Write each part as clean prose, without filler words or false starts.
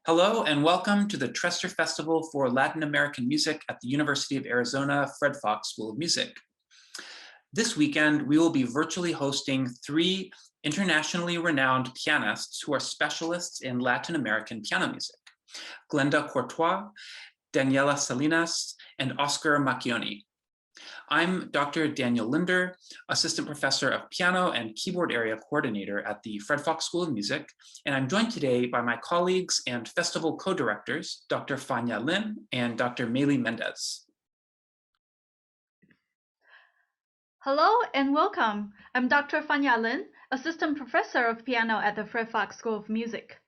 Hello and welcome to the Trester Festival for Latin American Music at the University of Arizona Fred Fox School of Music. This weekend, we will be virtually hosting 3 internationally renowned pianists who are specialists in Latin American piano music: Glenda Courtois, Daniela Salinas, and Oscar Macchioni. I'm Dr. Daniel Linder, Assistant Professor of Piano and Keyboard Area Coordinator at the Fred Fox School of Music, and I'm joined today by my colleagues and festival co-directors, Dr. Fania Lin and Dr. Meili Mendez. Hello and welcome. I'm Dr. Fania Lin, Assistant Professor of Piano at the Fred Fox School of Music.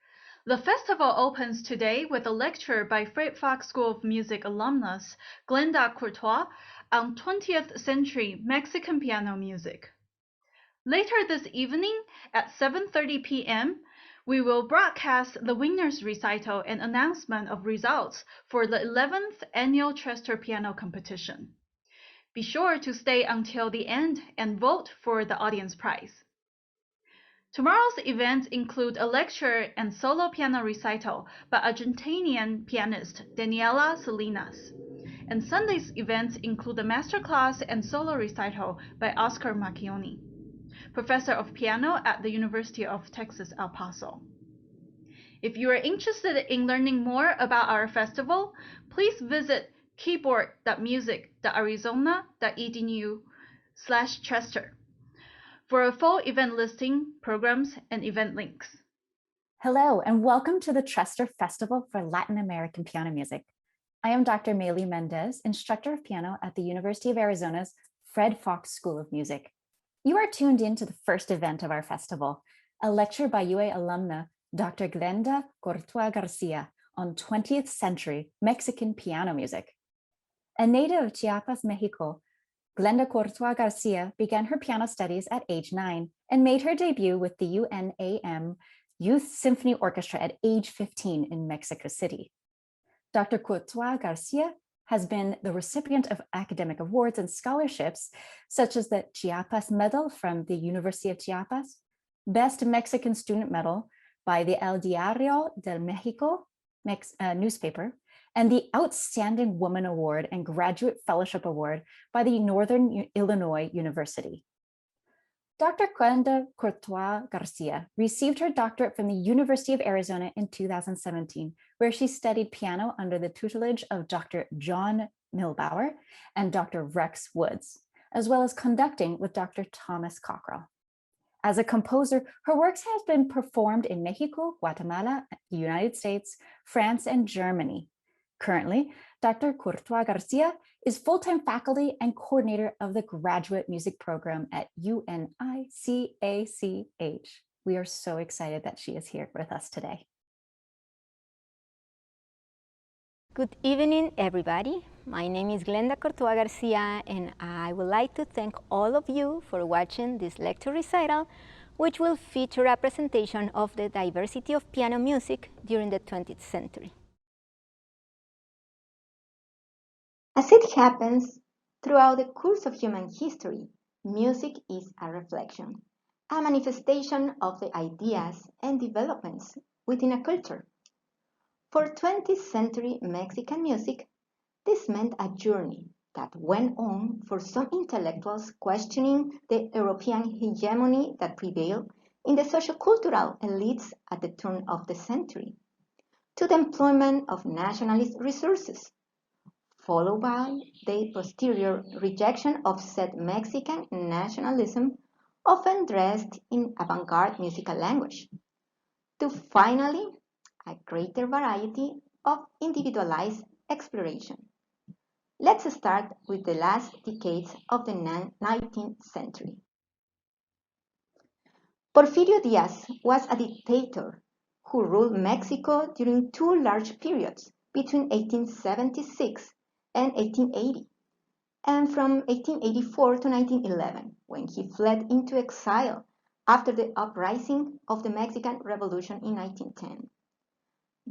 The festival opens today with a lecture by Fred Fox School of Music alumnus Glenda Courtois on 20th century Mexican piano music. Later this evening at 7:30 p.m., we will broadcast the winner's recital and announcement of results for the 11th annual Trester Piano Competition. Be sure to stay until the end and vote for the audience prize. Tomorrow's events include a lecture and solo piano recital by Argentinian pianist Daniela Salinas. And Sunday's events include a masterclass and solo recital by Oscar Macchioni, Professor of Piano at the University of Texas, El Paso. If you are interested in learning more about our festival, please visit keyboard.music.arizona.edu/Trester for a full event listing, programs, and event links. Hello, and welcome to the Trester Festival for Latin American Piano Music. I am Dr. Meili Mendez, instructor of piano at the University of Arizona's Fred Fox School of Music. You are tuned in to the first event of our festival, a lecture by UA alumna Dr. Glenda Courtois Garcia on 20th century Mexican piano music. A native of Chiapas, Mexico, Glenda Courtois Garcia began her piano studies at age 9 and made her debut with the UNAM Youth Symphony Orchestra at age 15 in Mexico City. Dr. Courtois Garcia has been the recipient of academic awards and scholarships, such as the Chiapas Medal from the University of Chiapas, Best Mexican Student Medal by the El Diario del México newspaper, and the Outstanding Woman Award and Graduate Fellowship Award by the Northern Illinois University. Dr. Glenda Courtois Garcia received her doctorate from the University of Arizona in 2017, where she studied piano under the tutelage of Dr. John Milbauer and Dr. Rex Woods, as well as conducting with Dr. Thomas Cockrell. As a composer, her works have been performed in Mexico, Guatemala, the United States, France, and Germany. Currently, Dr. Courtois Garcia is full-time faculty and coordinator of the graduate music program at UNICACH. We are so excited that she is here with us today. Good evening, everybody. My name is Glenda Courtois Garcia, and I would like to thank all of you for watching this lecture recital, which will feature a presentation of the diversity of piano music during the 20th century. As it happens, throughout the course of human history, music is a reflection, a manifestation of the ideas and developments within a culture. For 20th century Mexican music, this meant a journey that went on for some intellectuals questioning the European hegemony that prevailed in the sociocultural elites at the turn of the century, to the employment of nationalist resources, followed by the posterior rejection of said Mexican nationalism, often dressed in avant-garde musical language, to finally a greater variety of individualized exploration. Let's start with the last decades of the 19th century. Porfirio Díaz was a dictator who ruled Mexico during 2 large periods between 1876 and 1880, and from 1884 to 1911, when he fled into exile after the uprising of the Mexican Revolution in 1910.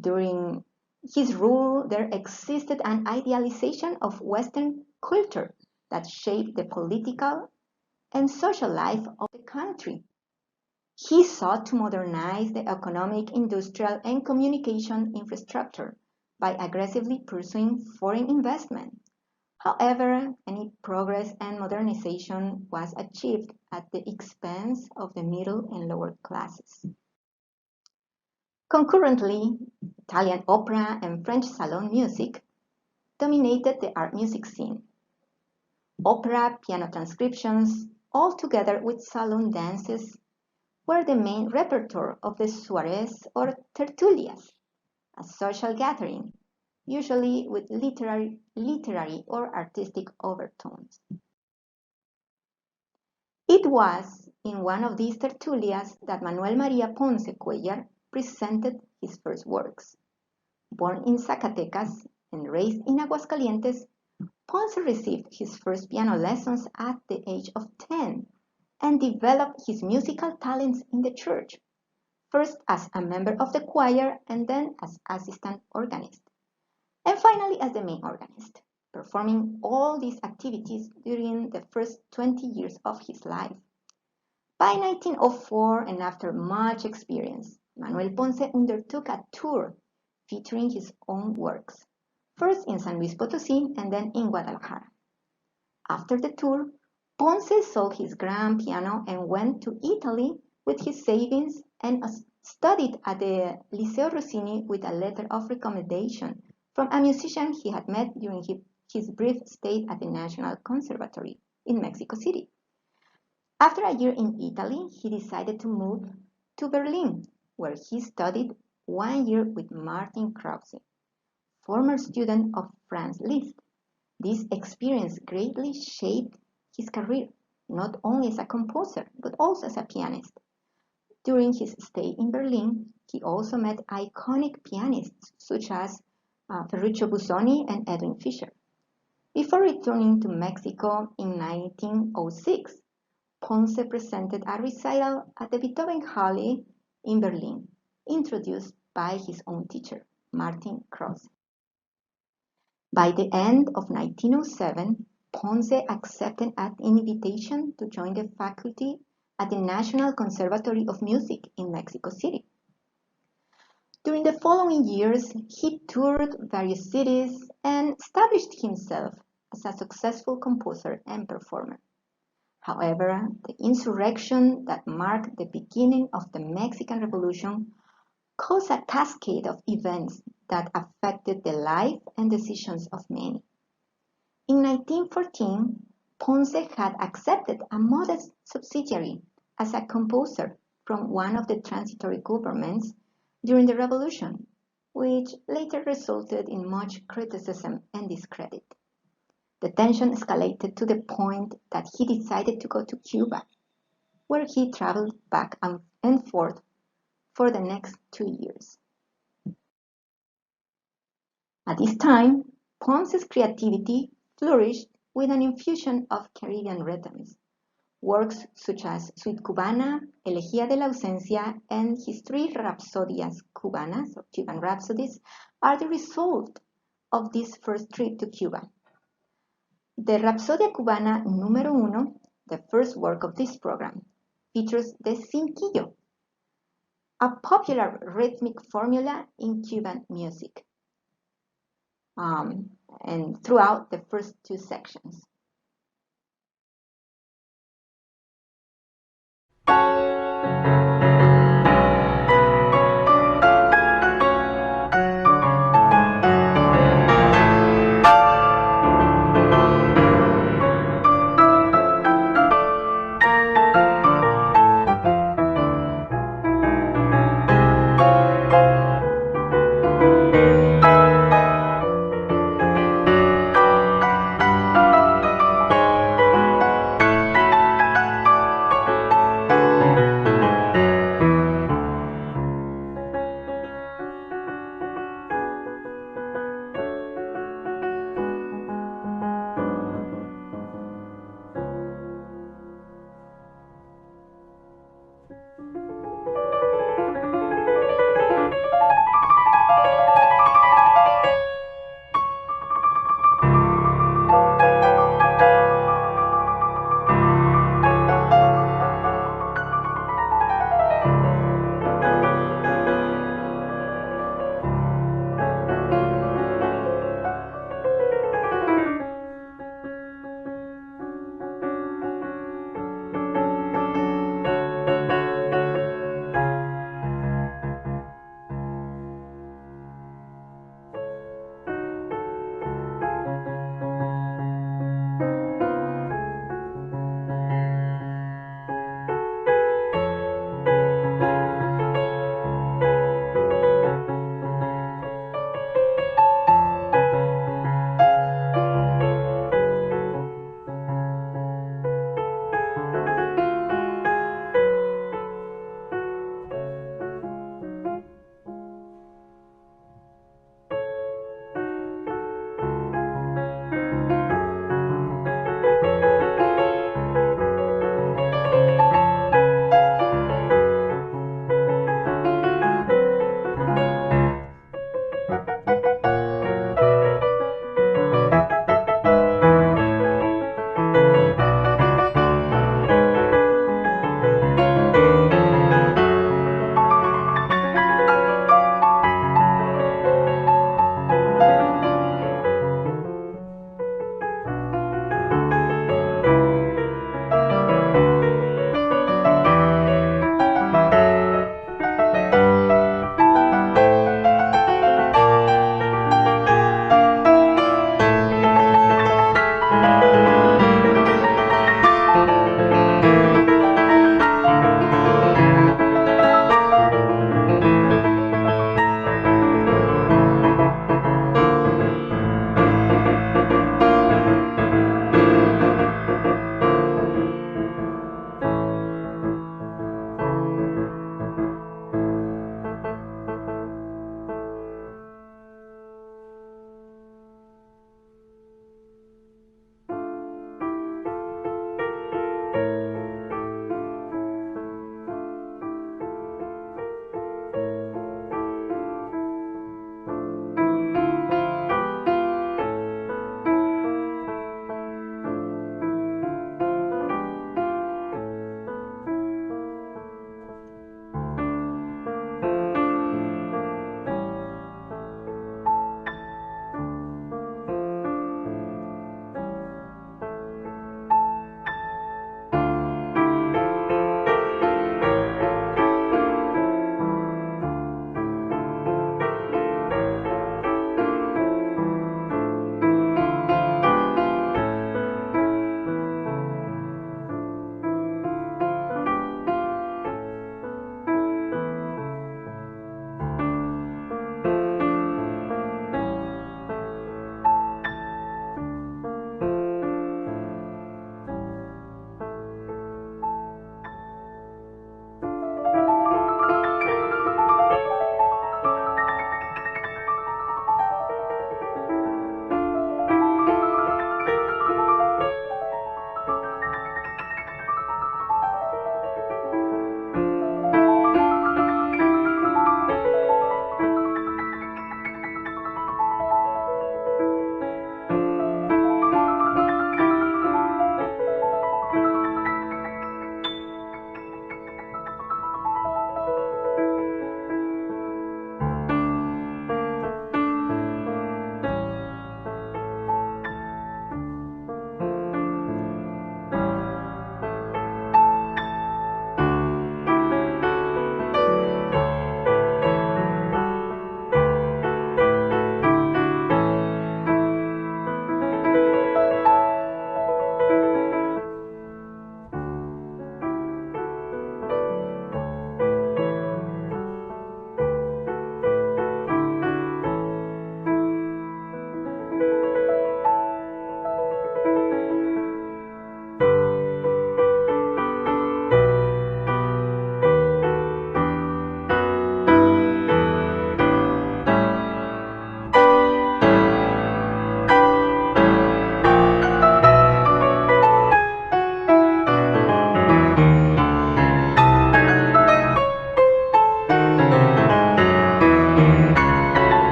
During his rule, there existed an idealization of Western culture that shaped the political and social life of the country. He sought to modernize the economic, industrial, and communication infrastructure by aggressively pursuing foreign investment. However, any progress and modernization was achieved at the expense of the middle and lower classes. Concurrently, Italian opera and French salon music dominated the art music scene. Opera, piano transcriptions, all together with salon dances, were the main repertoire of the soirées or tertulias, a social gathering, usually with literary or artistic overtones. It was in one of these tertulias that Manuel María Ponce Cuellar presented his first works. Born in Zacatecas and raised in Aguascalientes, Ponce received his first piano lessons at the age of 10 and developed his musical talents in the church, first as a member of the choir and then as assistant organist, and finally as the main organist, performing all these activities during the first 20 years of his life. By 1904, and after much experience, Manuel Ponce undertook a tour featuring his own works, first in San Luis Potosí and then in Guadalajara. After the tour, Ponce sold his grand piano and went to Italy with his savings and studied at the Liceo Rossini with a letter of recommendation from a musician he had met during his brief stay at the National Conservatory in Mexico City. After a year in Italy, he decided to move to Berlin, where he studied 1 year with Martin Krause, former student of Franz Liszt. This experience greatly shaped his career, not only as a composer, but also as a pianist. During his stay in Berlin, he also met iconic pianists such as Ferruccio Busoni and Edwin Fischer. Before returning to Mexico in 1906, Ponce presented a recital at the Beethoven Halle in Berlin, introduced by his own teacher, Martin Krause. By the end of 1907, Ponce accepted an invitation to join the faculty at the National Conservatory of Music in Mexico City. During the following years, he toured various cities and established himself as a successful composer and performer. However, the insurrection that marked the beginning of the Mexican Revolution caused a cascade of events that affected the life and decisions of many. In 1914, Ponce had accepted a modest subsidiary as a composer from one of the transitory governments during the revolution, which later resulted in much criticism and discredit. The tension escalated to the point that he decided to go to Cuba, where he traveled back and forth for the next 2 years. At this time, Ponce's creativity flourished with an infusion of Caribbean rhythms. Works such as Suite Cubana, Elegía de la Ausencia, and his 3 Rapsodias Cubanas, or Cuban Rhapsodies, are the result of this first trip to Cuba. The Rapsodia Cubana número 1, the first work of this program, features the cinquillo, a popular rhythmic formula in Cuban music, and throughout the first 2 sections.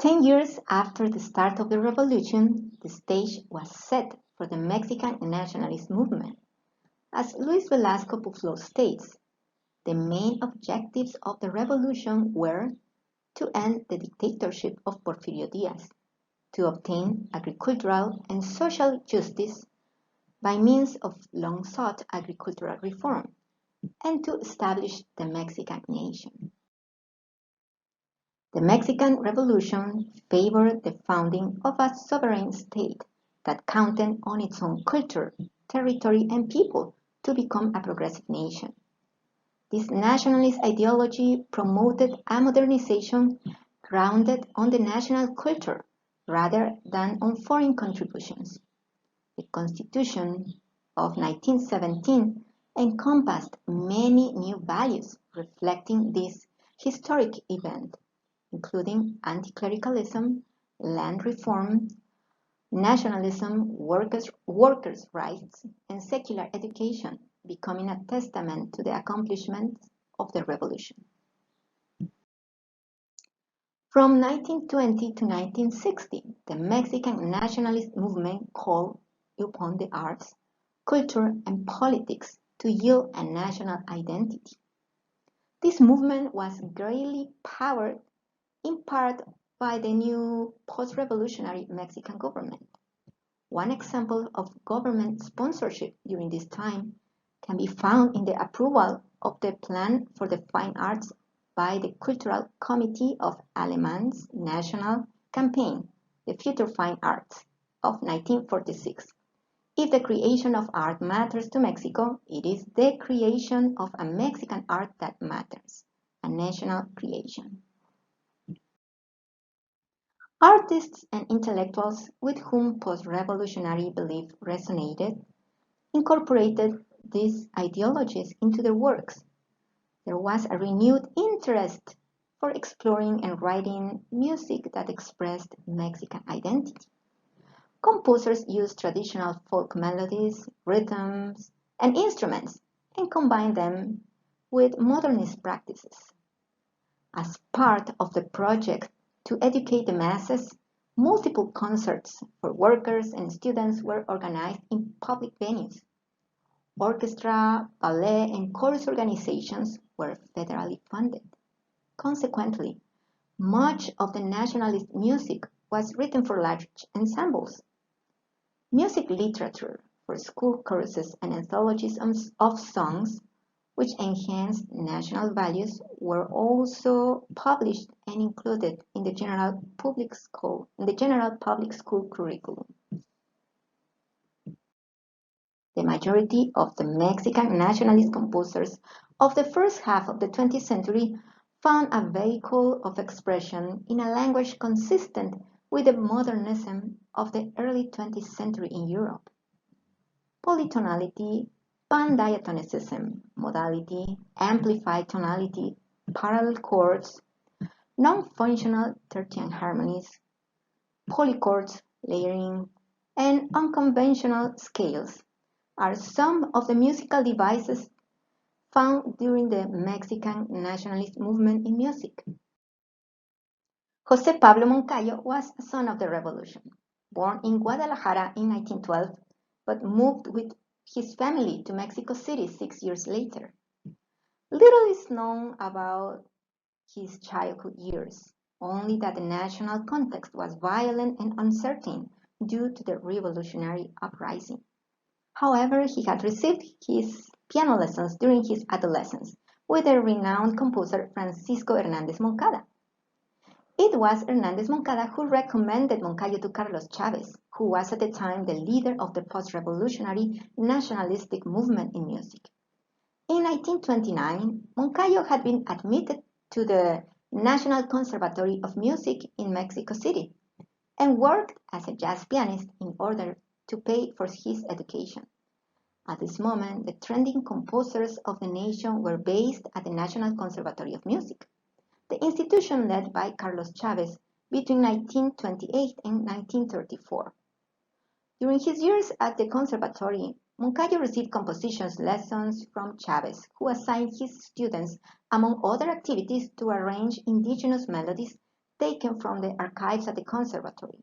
10 years after the start of the revolution, the stage was set for the Mexican nationalist movement. As Luis Velasco Puflo states, the main objectives of the revolution were to end the dictatorship of Porfirio Diaz, to obtain agricultural and social justice by means of long-sought agricultural reform, and to establish the Mexican nation. The Mexican Revolution favored the founding of a sovereign state that counted on its own culture, territory, and people to become a progressive nation. This nationalist ideology promoted a modernization grounded on the national culture rather than on foreign contributions. The Constitution of 1917 encompassed many new values reflecting this historic event, including anti-clericalism, land reform, nationalism, workers' rights, and secular education, becoming a testament to the accomplishments of the revolution. From 1920 to 1960, the Mexican nationalist movement called upon the arts, culture, and politics to yield a national identity. This movement was greatly powered in part by the new post-revolutionary Mexican government. One example of government sponsorship during this time can be found in the approval of the Plan for the Fine Arts by the Cultural Committee of Alemann's National Campaign, the Future Fine Arts, of 1946. If the creation of art matters to Mexico, it is the creation of a Mexican art that matters, a national creation. Artists and intellectuals with whom post-revolutionary belief resonated incorporated these ideologies into their works. There was a renewed interest for exploring and writing music that expressed Mexican identity. Composers used traditional folk melodies, rhythms, and instruments and combined them with modernist practices. As part of the project to educate the masses, multiple concerts for workers and students were organized in public venues. Orchestra, ballet, and chorus organizations were federally funded. Consequently, much of the nationalist music was written for large ensembles. Music literature for school courses and anthologies of songs which enhanced national values were also published and included in the general public school curriculum. The majority of the Mexican nationalist composers of the first half of the 20th century found a vehicle of expression in a language consistent with the modernism of the early 20th century in Europe. Polytonality, pandiatonicism, modality, amplified tonality, parallel chords, non-functional tertian harmonies, polychords, layering, and unconventional scales are some of the musical devices found during the Mexican nationalist movement in music. José Pablo Moncayo was a son of the revolution, born in Guadalajara in 1912, but moved with his family to Mexico City 6 years later. Little is known about his childhood years, only that the national context was violent and uncertain due to the revolutionary uprising. However, he had received his piano lessons during his adolescence with the renowned composer Francisco Hernández Moncada. It was Hernández Moncada who recommended Moncayo to Carlos Chávez, who was at the time the leader of the post-revolutionary nationalistic movement in music. In 1929, Moncayo had been admitted to the National Conservatory of Music in Mexico City and worked as a jazz pianist in order to pay for his education. At this moment, the trending composers of the nation were based at the National Conservatory of Music, the institution led by Carlos Chávez between 1928 and 1934. During his years at the conservatory, Moncayo received composition lessons from Chávez, who assigned his students, among other activities, to arrange indigenous melodies taken from the archives at the conservatory.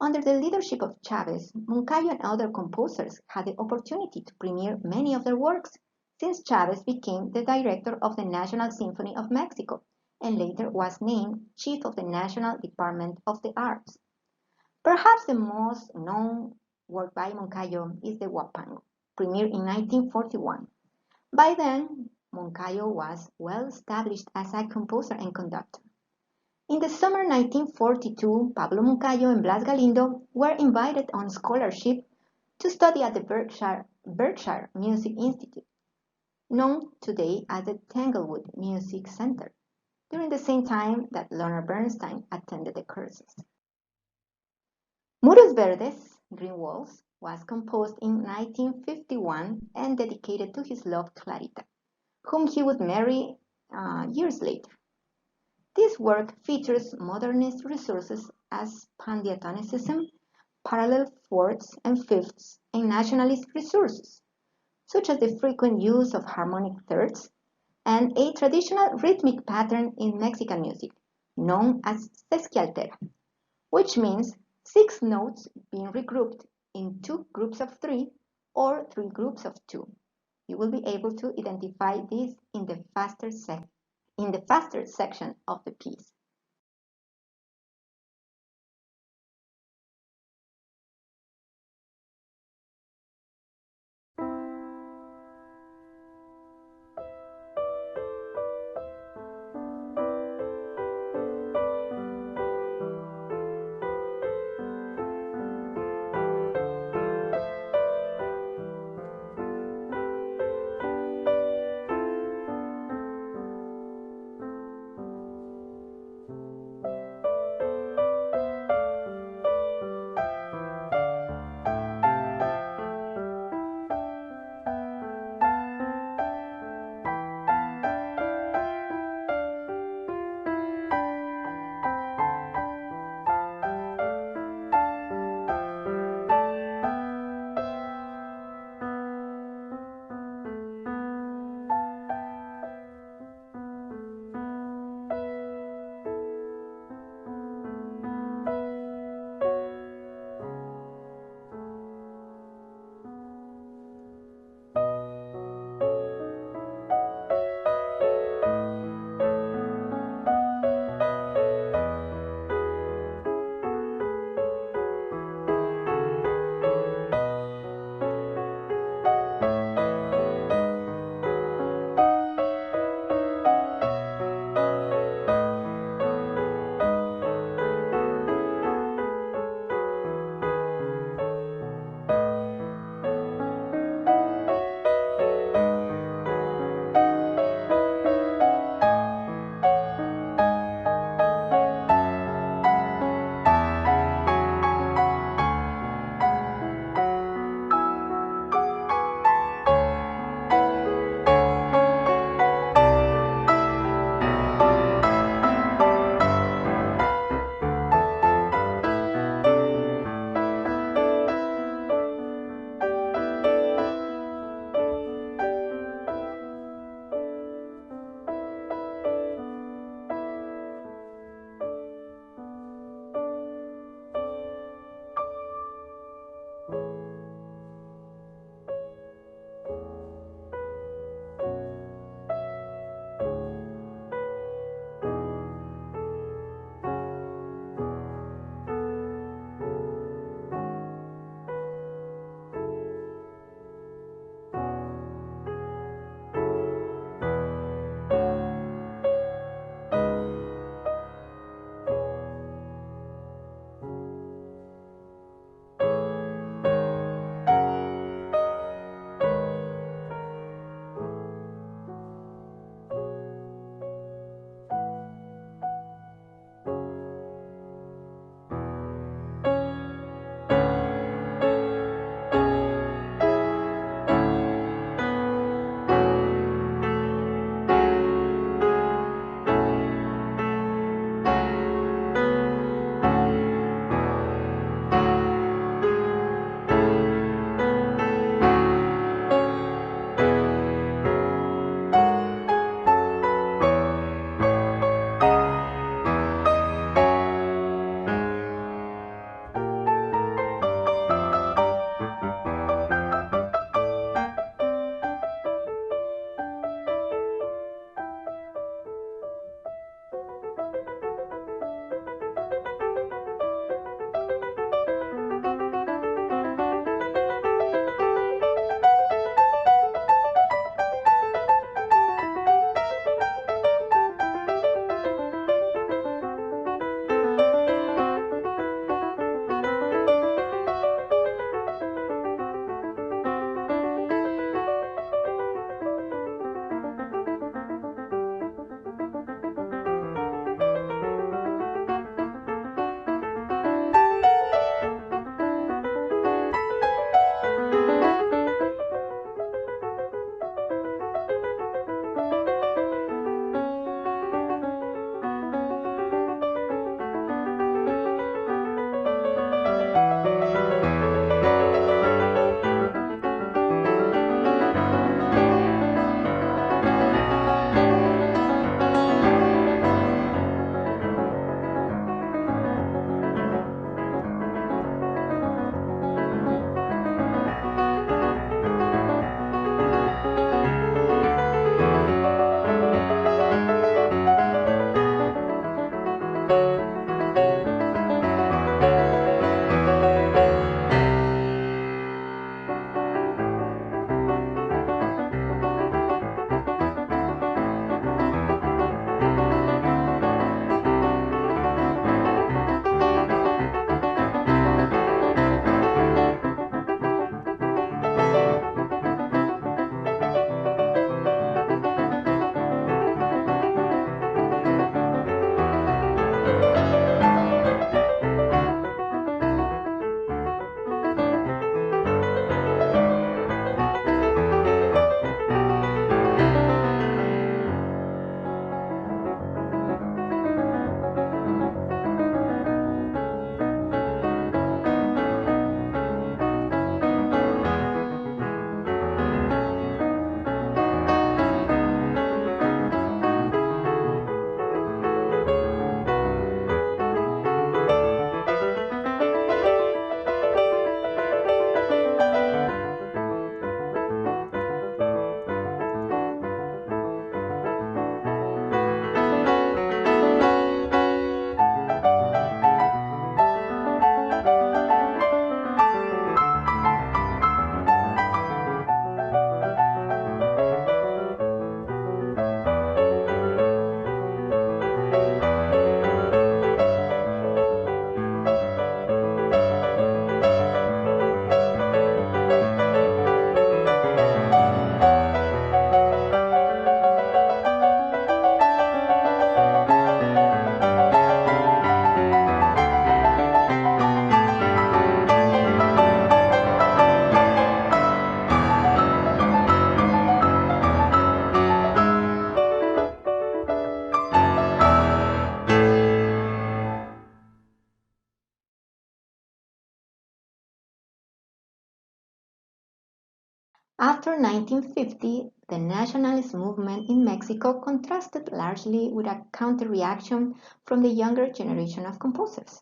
Under the leadership of Chávez, Moncayo and other composers had the opportunity to premiere many of their works, since Chávez became the director of the National Symphony of Mexico and later was named chief of the National Department of the Arts. Perhaps the most known work by Moncayo is the Huapango, premiered in 1941. By then, Moncayo was well established as a composer and conductor. In the summer 1942, Pablo Moncayo and Blas Galindo were invited on scholarship to study at the Berkshire Music Institute, known today as the Tanglewood Music Center, during the same time that Leonard Bernstein attended the courses. Muros Verdes, Green Walls, was composed in 1951 and dedicated to his love Clarita, whom he would marry years later. This work features modernist resources as pandiatonicism, parallel fourths and fifths, and nationalist resources, such as the frequent use of harmonic thirds and a traditional rhythmic pattern in Mexican music, known as sesquialtera, which means 6 notes being regrouped in 2 groups of 3 or 3 groups of 2. You will be able to identify this in the faster section of the piece. After 1950, the nationalist movement in Mexico contrasted largely with a counter-reaction from the younger generation of composers.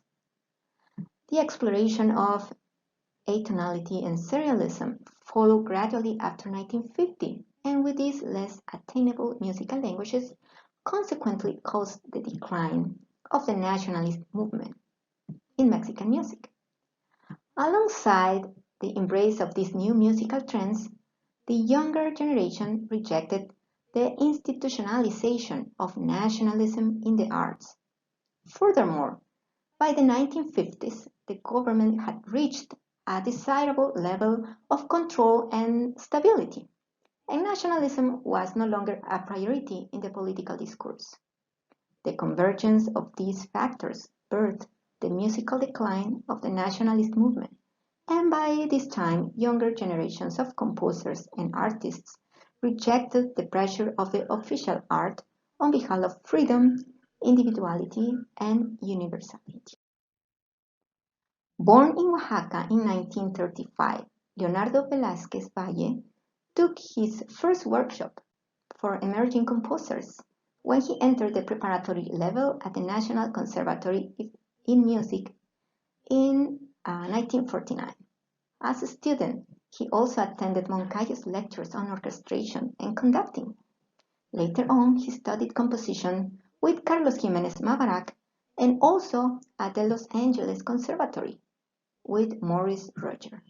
The exploration of atonality and serialism followed gradually after 1950, and with these less attainable musical languages consequently caused the decline of the nationalist movement in Mexican music. Alongside the embrace of these new musical trends, the younger generation rejected the institutionalization of nationalism in the arts. Furthermore, by the 1950s, the government had reached a desirable level of control and stability, and nationalism was no longer a priority in the political discourse. The convergence of these factors birthed the musical decline of the nationalist movement, and by this time, younger generations of composers and artists rejected the pressure of the official art on behalf of freedom, individuality, and universality. Born in Oaxaca in 1935, Leonardo Velázquez Valle took his first workshop for emerging composers when he entered the preparatory level at the National Conservatory in Music in 1949. As a student, he also attended Moncayo's lectures on orchestration and conducting. Later on, he studied composition with Carlos Jiménez Mabarak and also at the Los Angeles Conservatory with Maurice Roger.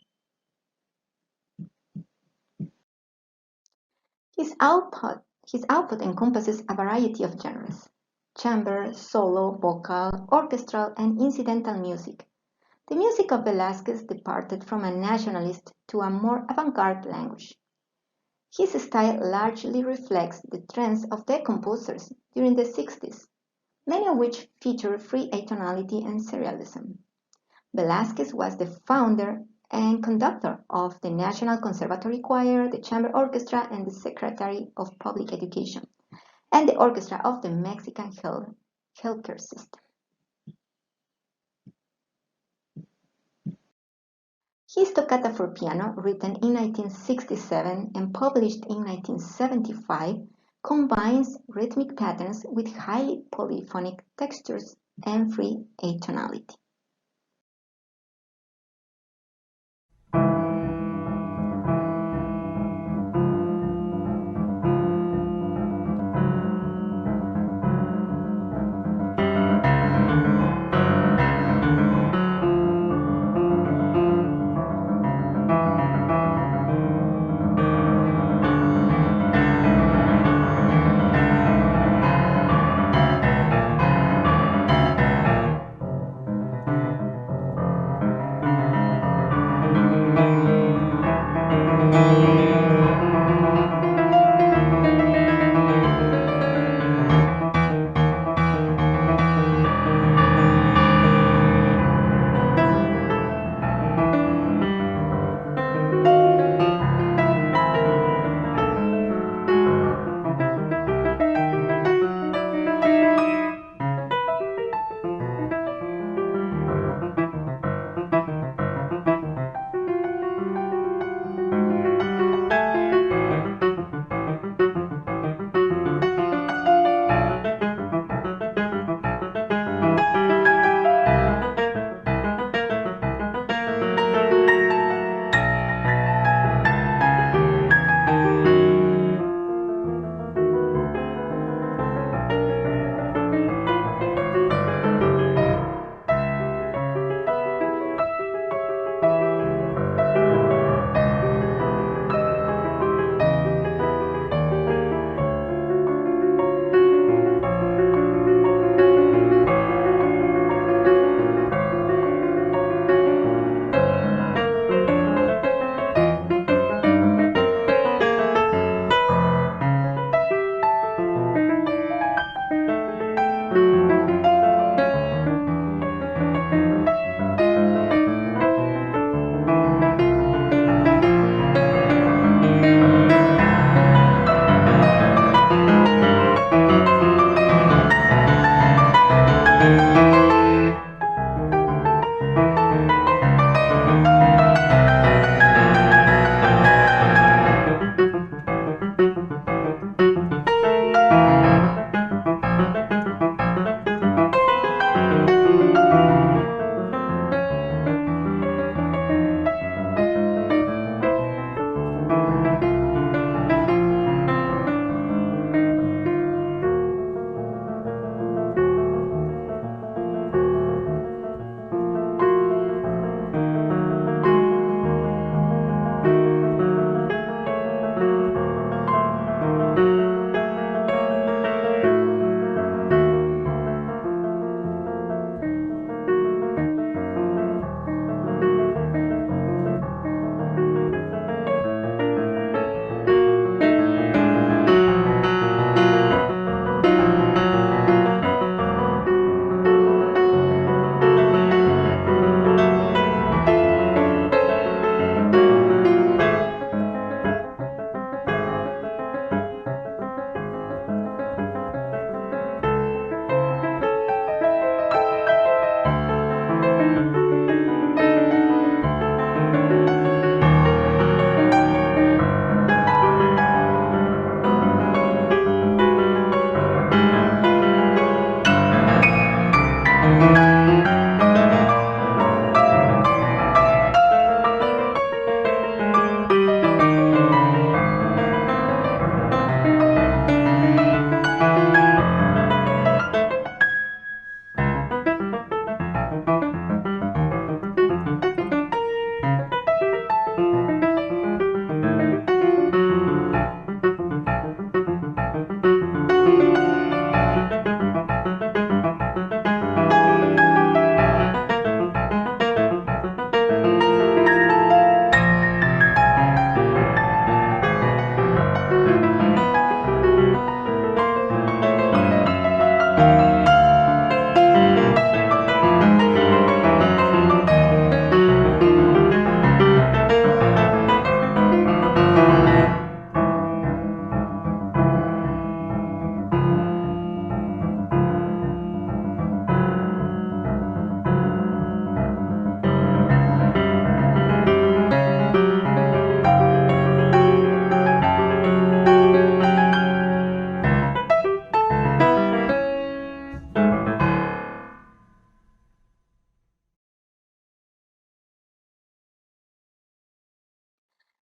His output encompasses a variety of genres: chamber, solo, vocal, orchestral, and incidental music. The music of Velázquez departed from a nationalist to a more avant-garde language. His style largely reflects the trends of the composers during the 60s, many of which feature free atonality and serialism. Velázquez was the founder and conductor of the National Conservatory Choir, the Chamber Orchestra, and the Secretary of Public Education, and the Orchestra of the Mexican healthcare system. His Toccata for piano, written in 1967 and published in 1975, combines rhythmic patterns with highly polyphonic textures and free atonality.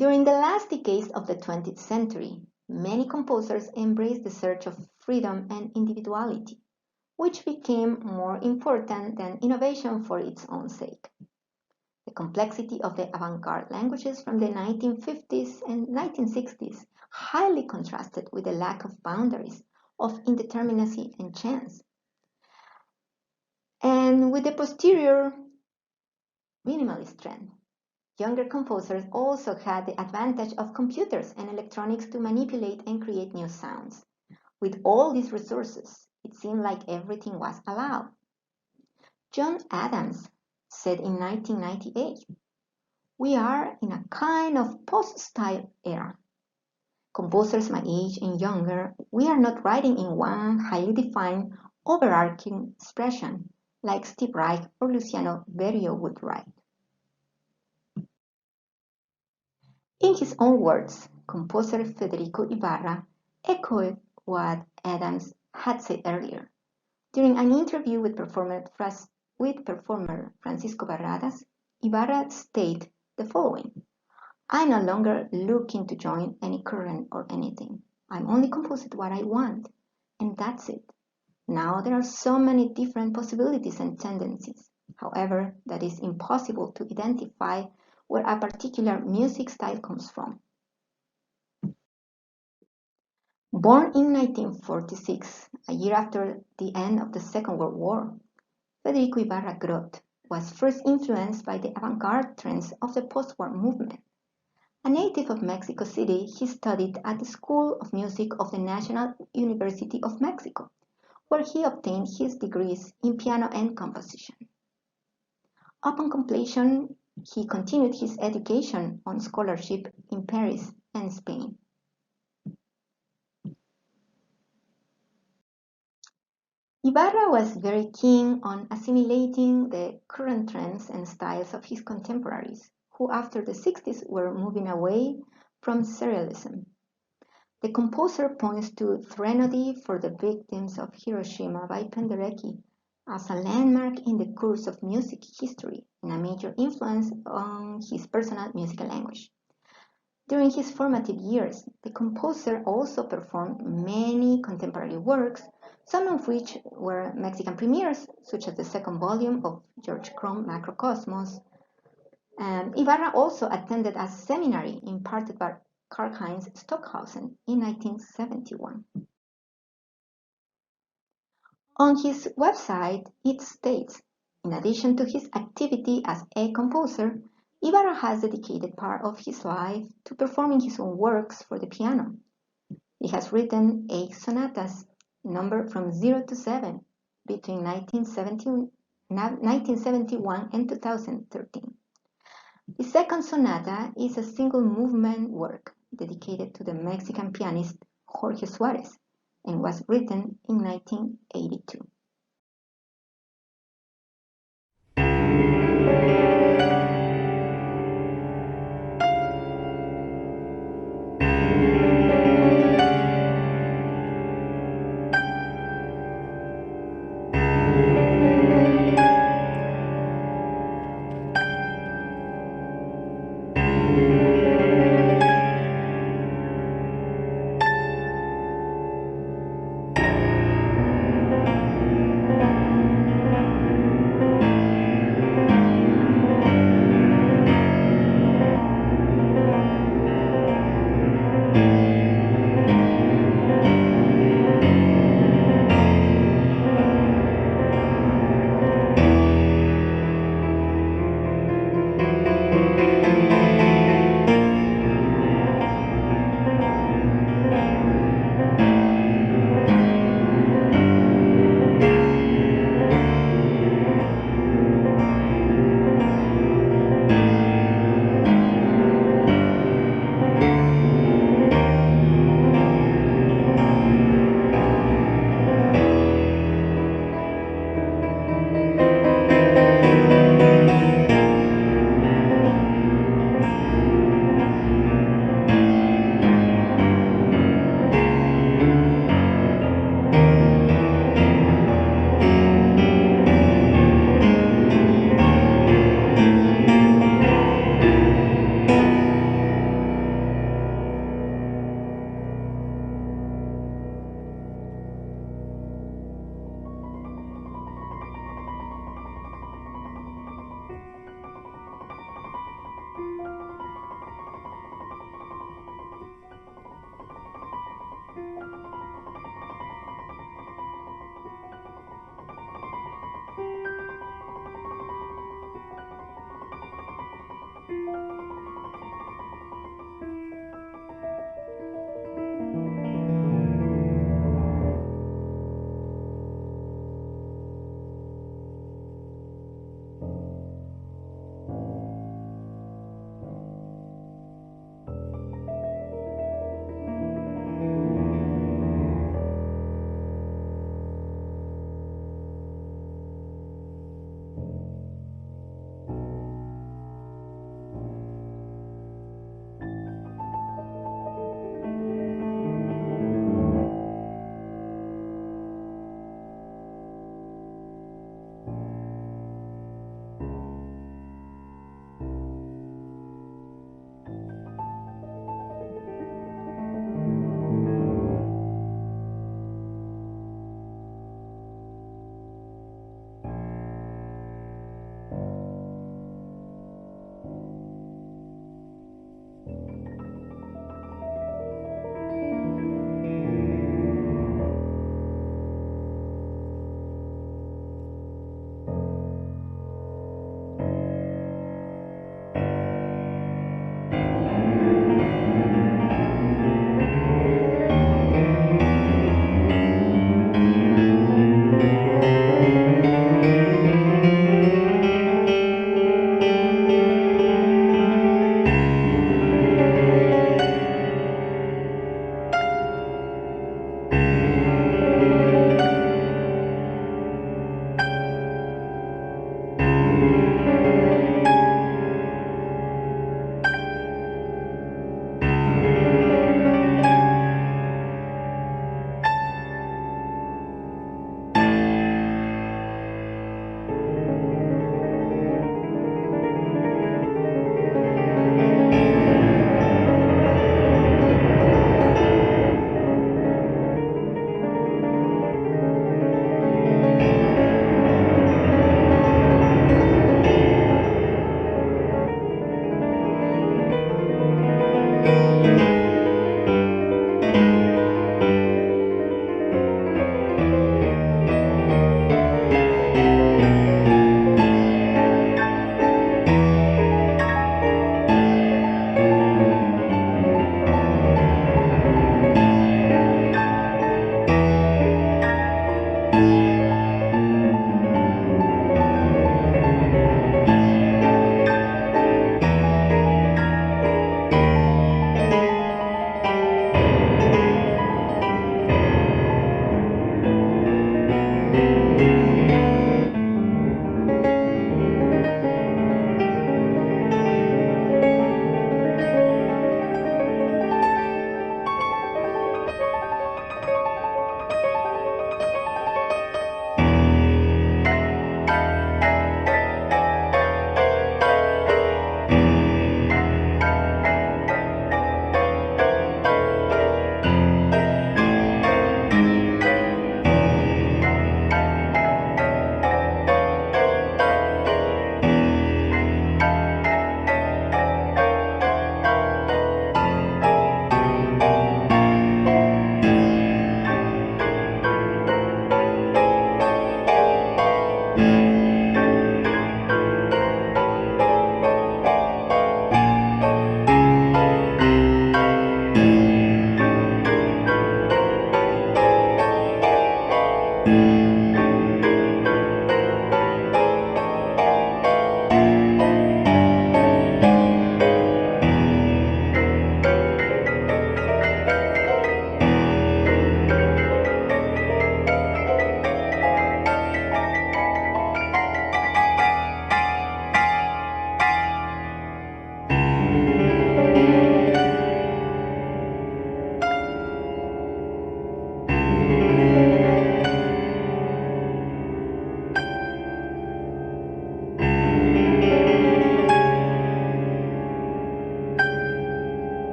During the last decades of the 20th century, many composers embraced the search of freedom and individuality, which became more important than innovation for its own sake. The complexity of the avant-garde languages from the 1950s and 1960s highly contrasted with the lack of boundaries, of indeterminacy and chance. And with the posterior minimalist trend, younger composers also had the advantage of computers and electronics to manipulate and create new sounds. With all these resources, it seemed like everything was allowed. John Adams said in 1998, "We are in a kind of post-style era. Composers my age and younger, we are not writing in one highly defined, overarching expression like Steve Reich or Luciano Berio would write." In his own words, composer Federico Ibarra echoed what Adams had said earlier. During an interview with performer Francisco Barradas, Ibarra stated the following: "I'm no longer looking to join any current or anything. I'm only composing what I want, and that's it. Now there are so many different possibilities and tendencies, however, that it's impossible to identify where a particular music style comes from." Born in 1946, a year after the end of the Second World War, Federico Ibarra Groth was first influenced by the avant-garde trends of the post-war movement. A native of Mexico City, he studied at the School of Music of the National University of Mexico, where he obtained his degrees in piano and composition. Upon completion, he continued his education on scholarship in Paris and Spain. Ibarra was very keen on assimilating the current trends and styles of his contemporaries, who after the 60s were moving away from serialism. The composer points to Threnody for the Victims of Hiroshima by Penderecki as a landmark in the course of music history and a major influence on his personal musical language. During his formative years, the composer also performed many contemporary works, some of which were Mexican premieres, such as the second volume of George Crumb, Macrocosmos. Ibarra also attended a seminary imparted by Karl-Heinz Stockhausen in 1971. On his website, it states, in addition to his activity as a composer, Ibarra has dedicated part of his life to performing his own works for the piano. He has written 8 sonatas, numbered from 0 to 7, between 1971 and 2013. The second sonata is a single movement work dedicated to the Mexican pianist Jorge Suárez and was written in 1982.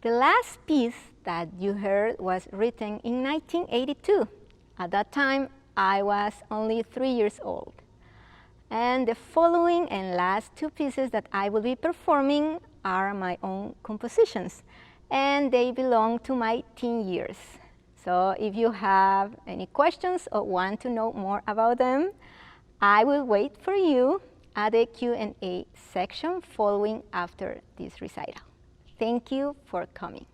The last piece that you heard was written in 1982. At that time, I was only 3 years old. And the following and last two pieces that I will be performing are my own compositions, and they belong to my teen years. So if you have any questions or want to know more about them, I will wait for you at the Q&A section following after this recital. Thank you for coming.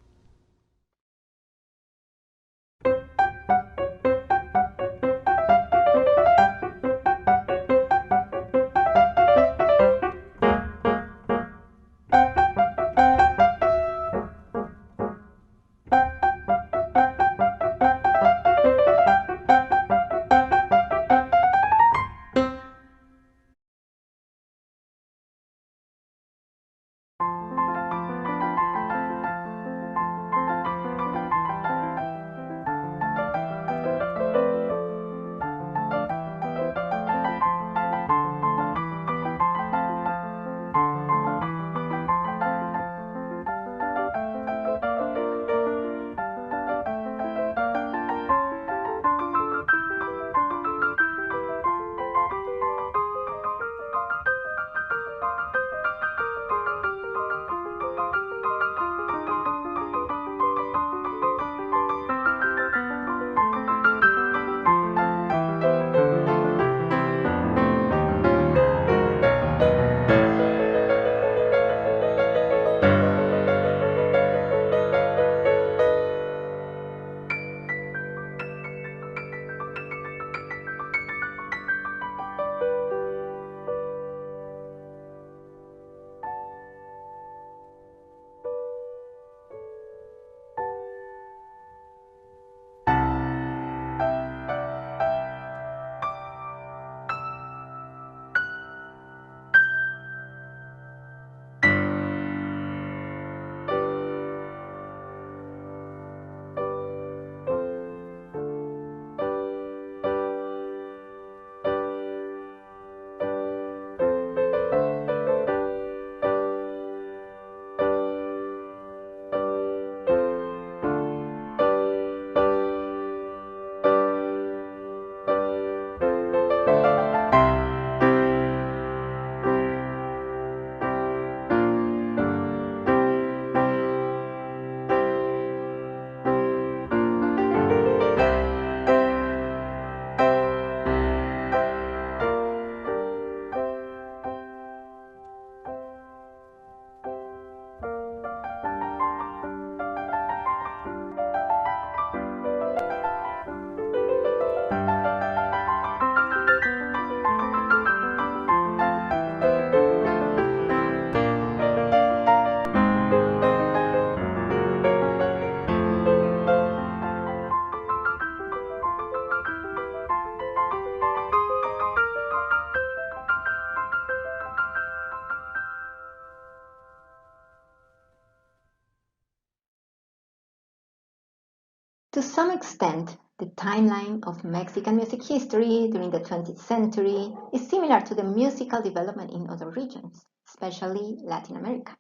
some extent, the timeline of Mexican music history during the 20th century is similar to the musical development in other regions, especially Latin America.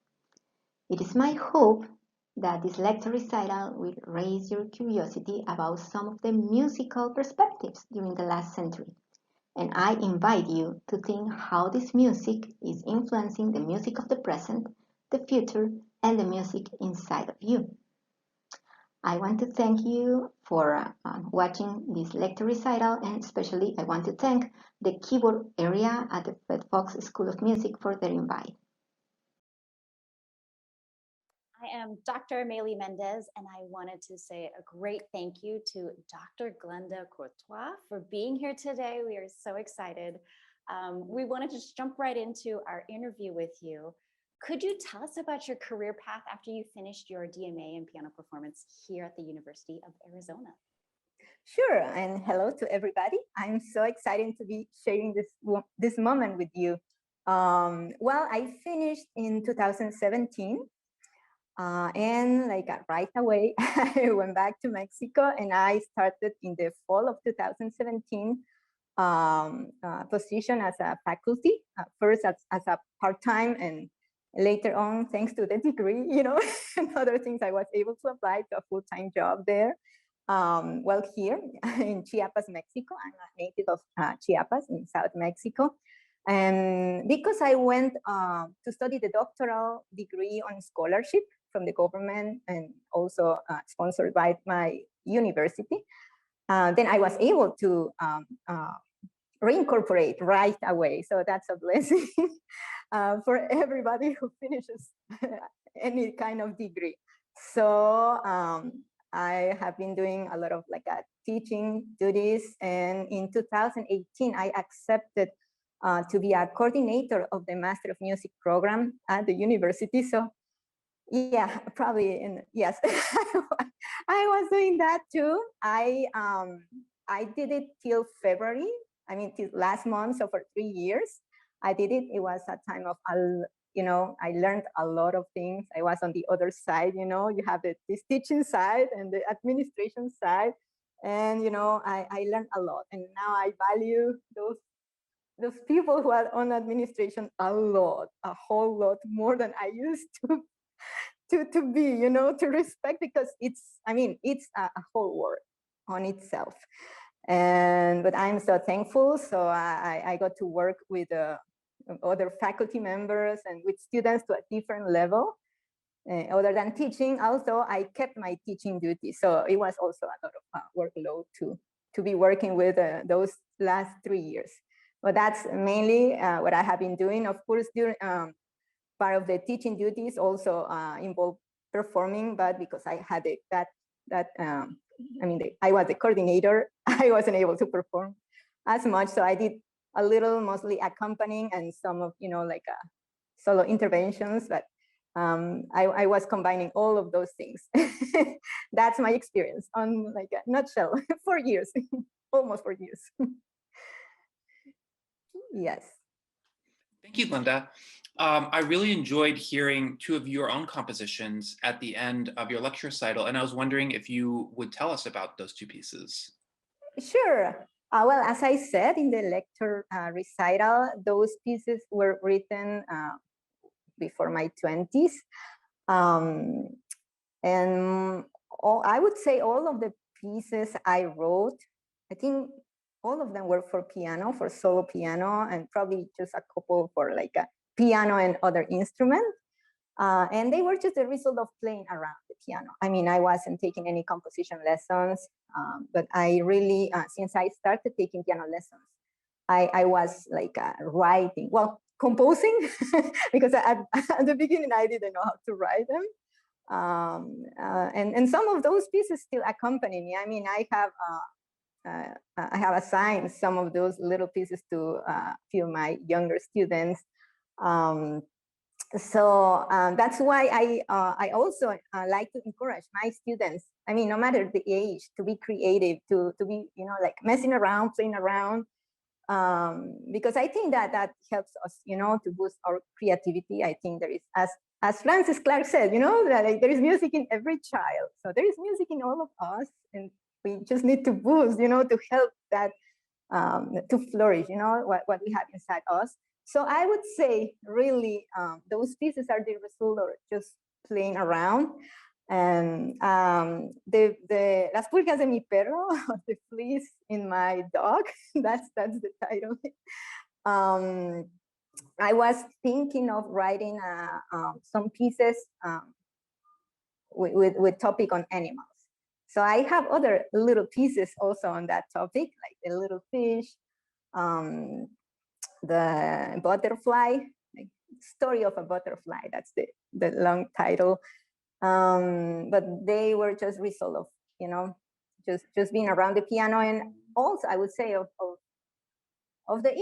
It is my hope that this lecture recital will raise your curiosity about some of the musical perspectives during the last century, and I invite you to think how this music is influencing the music of the present, the future, and the music inside of you. I want to thank you for watching this lecture recital, and especially I want to thank the keyboard area at the Fred Fox School of Music for their invite. I am Dr. Maylee Mendez, and I wanted to say a great thank you to Dr. Glenda Courtois for being here today. We are so excited. We wanted to just jump right into our interview with you. Could you tell us about your career path after you finished your DMA in piano performance here at the University of Arizona? Sure, and hello to everybody. I'm so excited to be sharing this moment with you. Well, I finished in 2017. And like right away, I went back to Mexico, and I started in the fall of 2017 position as a faculty, first as a part-time, and later on, thanks to the degree, you know, and other things, I was able to apply to a full-time job there. Well, here in Chiapas, Mexico, I'm a native of Chiapas in South Mexico. And because I went to study the doctoral degree on scholarship from the government and also sponsored by my university, then I was able to reincorporate right away. So that's a blessing for everybody who finishes any kind of degree. So I have been doing a lot of like teaching duties, and in 2018 I accepted to be a coordinator of the Master of Music program at the university. So yeah, probably, yes, I was doing that too. I did it till February, I mean, till last month, so for 3 years. I did it. It was a time of, you know, I learned a lot of things. I was on the other side, you know, you have this teaching side and the administration side. And, you know, I learned a lot. And now I value those people who are on administration a lot, a whole lot more than I used to be, you know, to respect, because it's, I mean, it's a whole world on itself. But I'm so thankful. So I got to work with other faculty members and with students to a different level. Other than teaching, also I kept my teaching duty. So it was also a lot of workload to be working with those last 3 years. But that's mainly what I have been doing. Of course, during part of the teaching duties also involved performing, but because I had I mean, I was the coordinator, I wasn't able to perform as much. So I did a little, mostly accompanying and some of, you know, like solo interventions, but I was combining all of those things. That's my experience on like a nutshell, 4 years, almost 4 years. Yes. Thank you, Glenda. I really enjoyed hearing 2 of your own compositions at the end of your lecture recital, and I was wondering if you would tell us about those 2 pieces. Sure. Well, as I said in the lecture recital, those pieces were written before my 20s. And I would say all of the pieces I wrote, I think all of them were for piano, for solo piano, and probably just a couple for like a piano and other instruments. And they were just a result of playing around the piano. I mean, I wasn't taking any composition lessons, but I really, since I started taking piano lessons, I was like writing, well, composing, because at the beginning I didn't know how to write them. And some of those pieces still accompany me. I mean, I have assigned some of those little pieces to a few of my younger students. So that's why I also like to encourage my students, I mean, no matter the age, to be creative, to be, you know, like messing around, playing around, because I think that helps us, you know, to boost our creativity. I think there is, as Francis Clark said, you know, that like, there is music in every child. So there is music in all of us, and we just need to boost, to help that to flourish, what we have inside us. So I would say really those pieces are the result of just playing around. And the Las pulgas de mi perro, the fleas in my dog, that's the title. I was thinking of writing some pieces with topic on animals. So I have other little pieces also on that topic, like the little fish, the butterfly, like story of a butterfly. That's the long title. But they were just result of, just being around the piano, and also I would say of the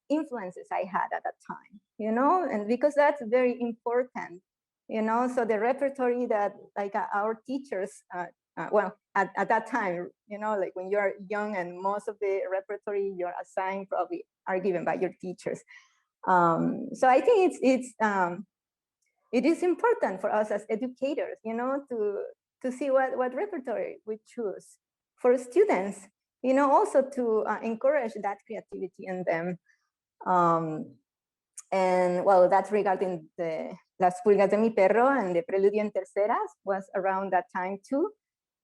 influences I had at that time, and because that's very important, so the repertory that like our teachers, well, at that time, like when you're young and most of the repertory you're assigned probably are given by your teachers. So I think it is important for us as educators, to see what repertory we choose for students, also to encourage that creativity in them. And well, that's regarding the Las pulgas de mi perro, and the Preludio en terceras was around that time too.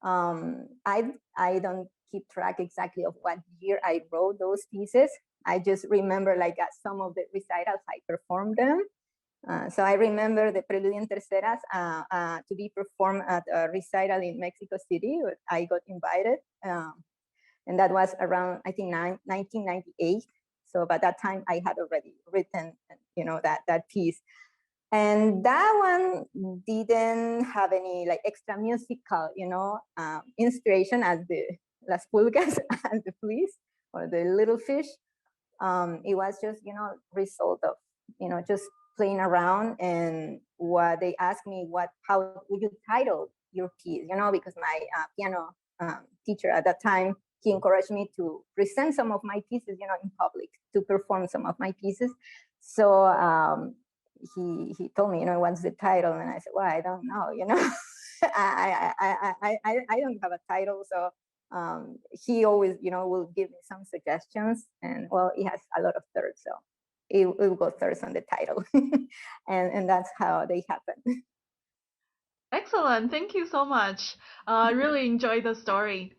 I don't keep track exactly of what year I wrote those pieces. I just remember like at some of the recitals I performed them. So I remember the Preludio en terceras to be performed at a recital in Mexico City. I got invited, and that was around, I think, 1998. So by that time I had already written, that piece. And that one didn't have any like extra musical, inspiration as the Las pulgas and the fleas or the little fish. It was just, result of, just playing around. And what they asked me, how would you title your piece? Because my piano teacher at that time, he encouraged me to present some of my pieces, in public, to perform some of my pieces. So he told me, what's the title? And I said, well, I don't know, I don't have a title. So he always, will give me some suggestions, and well, it has a lot of thirds, so it will go thirds on the title. and that's how they happen. Excellent. Thank you so much. I really enjoyed the story.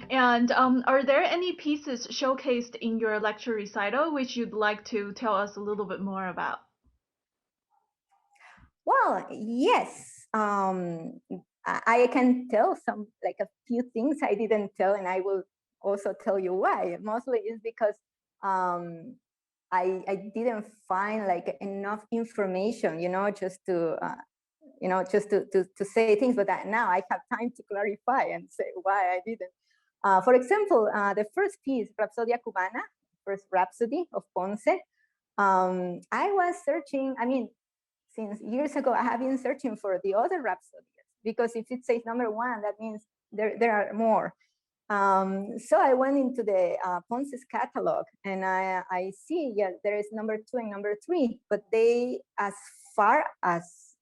And are there any pieces showcased in your lecture recital which you'd like to tell us a little bit more about? Well, yes. I can tell like a few things I didn't tell, and I will also tell you why. Mostly is because I didn't find like enough information, just to just to say things, but now I have time to clarify and say why I didn't. For example, the first piece, Rapsodia Cubana, first Rhapsody of Ponce, I was searching, since years ago, I have been searching for the other Rhapsodies, because if it says number 1, that means there are more. So I went into the Ponce's catalog, and I see, yeah, there is number 2 and number 3, but they, as far as,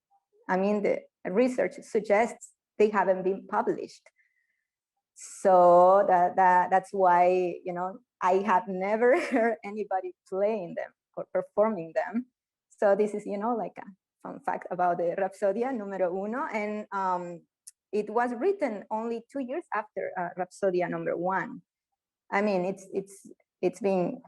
the research suggests, they haven't been published. So that's why, I have never heard anybody playing them or performing them. So this is, like a fun fact about the Rhapsodia numero 1. And it was written only 2 years after Rhapsodia number 1. It's been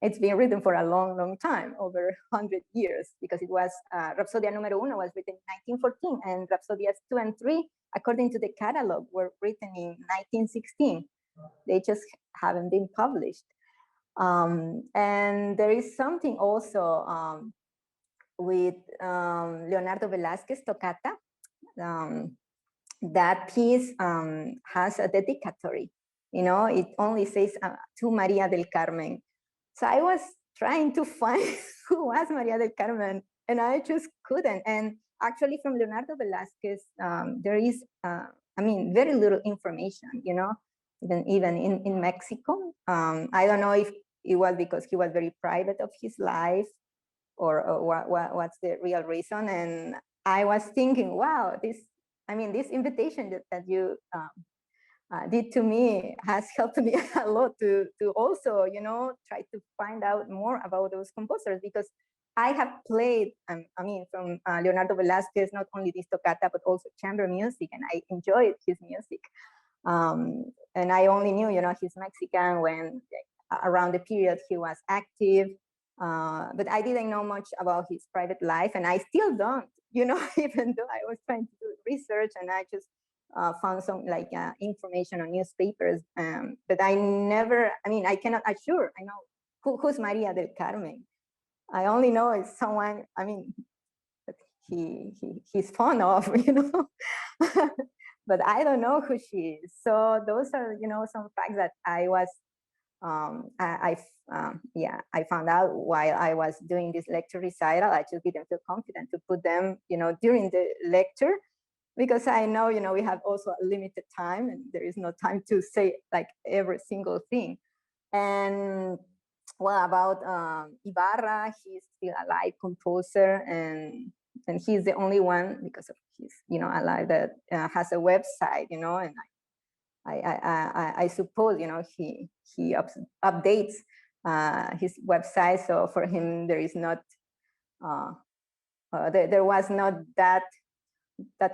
it's been written for a long time, over 100 years, because it was Rhapsodia numero 1 was written in 1914, and Rhapsodias 2 and 3, according to the catalog, were written in 1916. They just haven't been published. And there is something also with Leonardo Velázquez Toccata. That piece has a dedicatory. It only says to María del Carmen. So I was trying to find who was María del Carmen, and I just couldn't. And actually, from Leonardo Velázquez, there is, very little information, even in Mexico. I don't know if it was because he was very private of his life, or what's the real reason. And I was thinking, wow, this invitation that you did to me has helped me a lot to also, you know, try to find out more about those composers, because I have played, I mean, from Leonardo Velázquez, not only this toccata, but also chamber music, and I enjoyed his music. And I only knew, you know, he's Mexican when around the period he was active, but I didn't know much about his private life, and I still don't, you know, even though I was trying to do research, and I just found some like information on newspapers, but I never, I mean, I cannot assure, I know who's Maria del Carmen. I only know it's someone, I mean, that he's fond of, you know, but I don't know who she is. So those are, you know, some facts that I was, yeah, I found out while I was doing this lecture recital. I just didn't feel confident to put them, you know, during the lecture, because I know, you know, we have also a limited time, and there is no time to say like every single thing. And well, about Ibarra, he's still a live composer, and he's the only one, because of his, you know, alive, that has a website, you know, and I suppose, you know, he updates his website. So for him, there is not, there was not that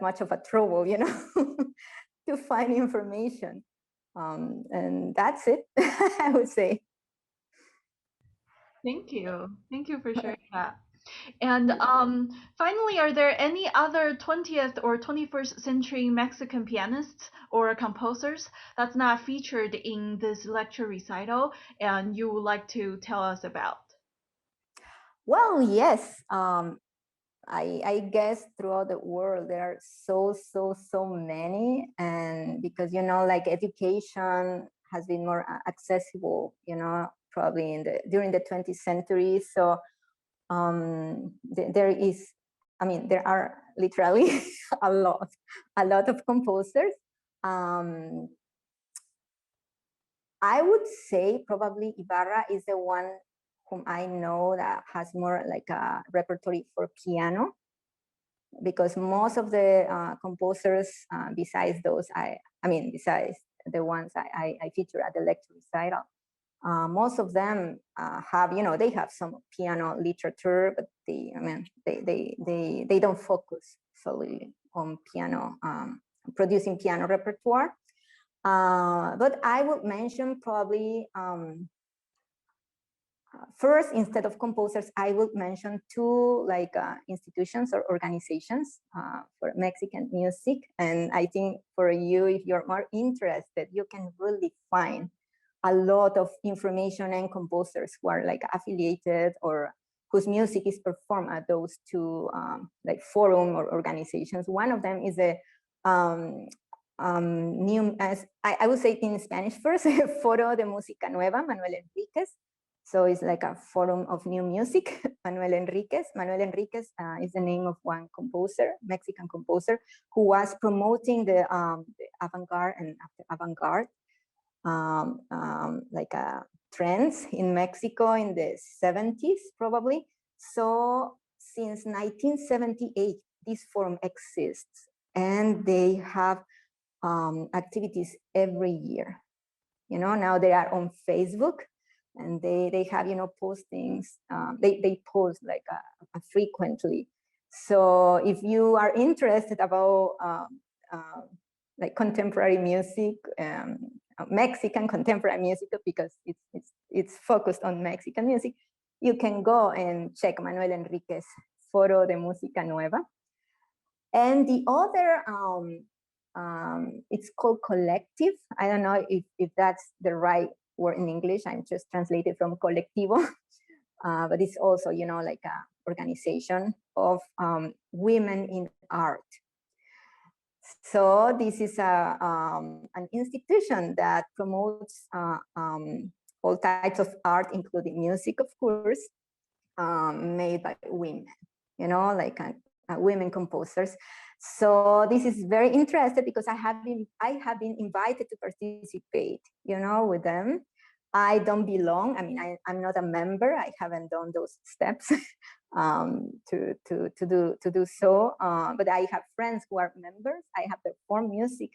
much of a trouble, you know, to find information. And that's it, I would say. Thank you. Thank you for sharing that. And finally, are there any other 20th or 21st century Mexican pianists or composers that's not featured in this lecture recital and you would like to tell us about? Well, yes. I guess throughout the world there are so many, and because, you know, like education has been more accessible, you know, probably in during the 20th century. So there is, I mean, there are literally a lot of composers. I would say probably Ibarra is the one whom I know that has more like a repertory for piano, because most of the composers, besides those, I mean, besides the ones I feature at the lecture recital, most of them have, you know, they have some piano literature, but they, I mean, they don't focus solely on piano, producing piano repertoire. But I would mention probably, first, instead of composers, I would mention two like institutions or organizations for Mexican music. And I think for you, if you're more interested, you can really find a lot of information and composers who are like affiliated or whose music is performed at those two like forum or organizations. One of them is the new, as I would say it in Spanish first, Foro de Música Nueva, Manuel Enriquez. So it's like a forum of new music, Manuel Enriquez. Manuel Enriquez is the name of one composer, Mexican composer, who was promoting the avant-garde and avant-garde like trends in Mexico in the 70s, probably. So since 1978, this forum exists, and they have activities every year. You know, now they are on Facebook, and they have, you know, postings. They post like frequently. So if you are interested about like contemporary music, Mexican contemporary music, because it's focused on Mexican music, you can go and check Manuel Enriquez Foro de Música Nueva. And the other, it's called Collective. I don't know if that's the right word in English. I'm just translated from colectivo, but it's also, you know, like a organization of women in art. So this is an institution that promotes all types of art, including music, of course, made by women, you know, like women composers. So this is very interesting because I have been invited to participate, you know, with them. I don't belong. I mean, I'm not a member. I haven't done those steps to do so. But I have friends who are members. I have performed music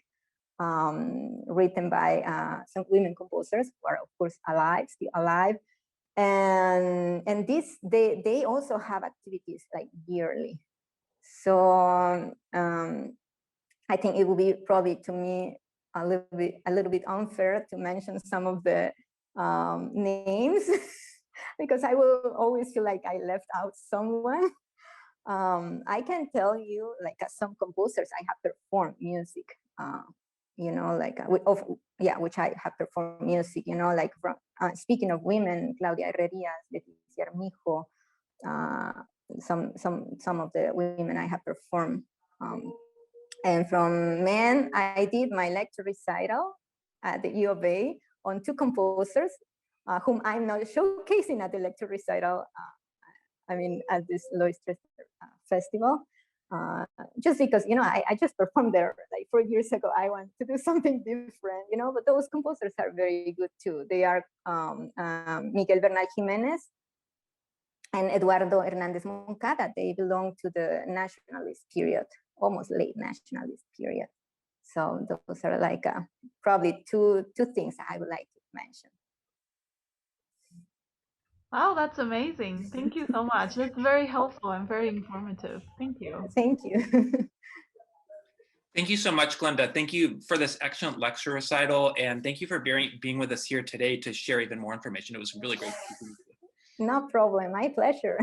written by some women composers who are, of course, still alive. And they also have activities like yearly. So I think it would be probably to me a little bit unfair to mention some of the names because I will always feel like I left out someone. I can tell you, like, as some composers, I have performed music, you know, like, which I have performed music, you know, like, from, speaking of women, Claudia Herrerias, Leticia Armijo, some of the women I have performed. And from men, I did my lecture recital at the U of A on two composers whom I'm not showcasing at the lecture recital, I mean, at this Lois festival, just because, you know, I just performed there like 4 years ago. I want to do something different, you know, but those composers are very good too. They are Miguel Bernal Jimenez and Eduardo Hernandez Moncada. They belong to the nationalist period, almost late nationalist period. So those are like probably two things I would like to mention. Wow, that's amazing. Thank you so much. That's very helpful and very informative. Thank you. Thank you. Thank you so much, Glenda. Thank you for this excellent lecture recital, and thank you for being with us here today to share even more information. It was really great. No problem, my pleasure.